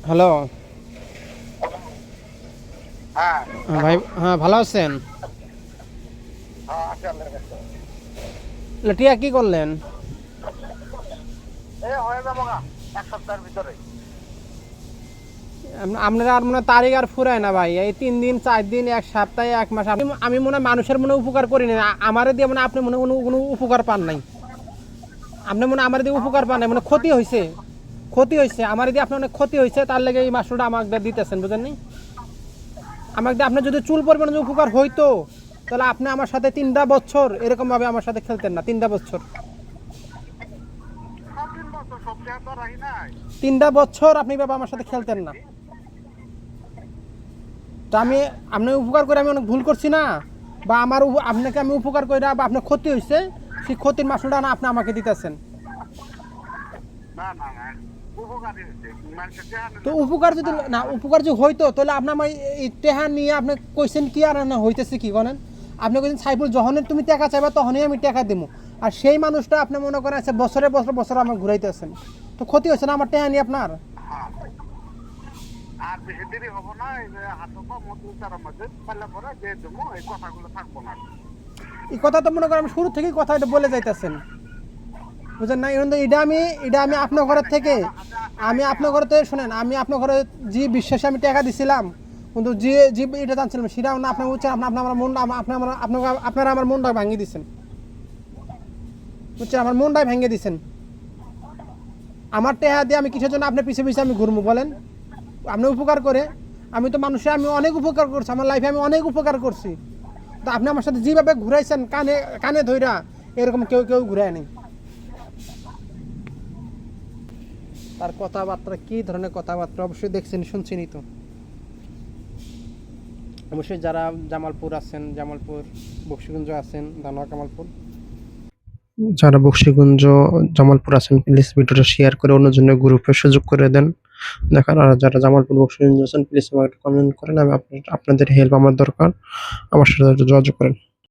Hello. হ্যাঁ ভাই, হ্যাঁ, ভালো আছেন? হ্যাঁ আছে আল্লাহর কাছে। টিয়া কি করলেন? হয়ে যাবো গা এক সপ্তাহের ভিতরে। আপনারা আর মনে হয় তারিখ আর ফুরায় না ভাই। এই 3 দিন 4 দিন, এক সপ্তাহে, এক মাস। আমি মনে হয় মানুষের মনে উপকার করি না। আমারে দিয়ে মানে আপনি মনে হয় কোনো উপকার পান নাই। আপনি মনে হয় আমার দিয়ে উপকার পান নাই, মানে ক্ষতি হয়েছে। ক্ষতি হয়েছে আমার দিয়ে আপনার অনেক ক্ষতি হয়েছে, তার লেগে এই মাসটা আমাকে দিতেছেন, বুঝেন নি? আমাকে দিয়ে আপনার যদি চুল পরিমাণে যদি উপকার হইতো, তাহলে আপনি আমার সাথে 3টা বছর এরকম ভাবে আমার সাথে খেলতেন না। 3টা বছর, সব দিন বছর সব জায়গা তো রাখি নাই। 3টা বছর আপনি বাবা আমার সাথে খেলতেন না। তা আমি আপনি উপকার করে আমি অনেক ভুল করছি না, বা আমার আপনাকে আমি উপকার করে বা আপনার ক্ষতি হয়েছে, সেই ক্ষতির মাসুলটা না আপনি আমাকে দিতেছেন। না না না উপকারী হয়েছে মানুষের দেহানে তো উপকার যদি না উপকার যদি হইতো, তাহলে আপনি আমার এই টেহা নিয়ে আপনি কইছেন কি আর না হইতেছে কি করেন? আপনি কইছেন সাইফুল যখনই তুমি টাকা চাইবা তখনই আমি টাকা দেবো। আর সেই মানুষটা আপনি মনে করেন আছে বছরে বছর বছর আমার ঘুরাইতেছেন। তো ক্ষতি হয়েছে না আমার টেহা নিয়ে আপনার? আর বেশি দেরি হবো না। এই যে হাতে বা মধ্যে চারার মধ্যে পারলে পরে যে দেবো এই কথাগুলো থাকবো না। এই কথা তো মনে করেন আমি শুরু থেকেই কথা এটা বলে যাইতেছেন, বুঝলেন না? এটা আমি আপনার ঘরের থেকে, আমি আপনার ঘরে থেকে শোনেন, আমি আপনার ঘরে যে বিশ্বাসে আমি টাকা দিছিলাম, কিন্তু যে যে এটা জানছিলাম সেটাও না আপনার বুঝছেন। আপনার আমার মনটা আপনারা আমার মনটা ভাঙিয়ে দিচ্ছেন, বুঝছেন? আমার মনটাই ভেঙে দিচ্ছেন। আমার টাকা দিয়ে আমি কিসের জন্য আপনার পিছিয়ে পিছিয়ে আমি ঘুরবো বলেন? আপনি উপকার করে, আমি তো মানুষের আমি অনেক উপকার করছি, আমার লাইফে আমি অনেক উপকার করছি। তো আপনি আমার সাথে যেভাবে ঘুরাইছেন কানে কানে ধইরা, এরকম কেউ কেউ ঘুরায় নেই। তার কথাবার্তা কি ধরনের কথাবার্তা অবশ্যই দেখছেন, শুনছেনই তো। অবশ্যই যারা জামালপুর আছেন, জামালপুর বক্সিগঞ্জ আছেন, ধানোয়া কামালপুর, যারা বক্সিগঞ্জ জামালপুর আছেন, প্লিজ ভিডিওটা শেয়ার করে অন্যজনের গ্রুপে সুযোগ করে দেন দেখার। আর যারা জামালপুর বক্সিগঞ্জ আছেন প্লিজ আমাকে কমেন্ট করেন। আমি আপনাদের হেল্প আমার দরকার, আমার সাথে যোগাযোগ করেন।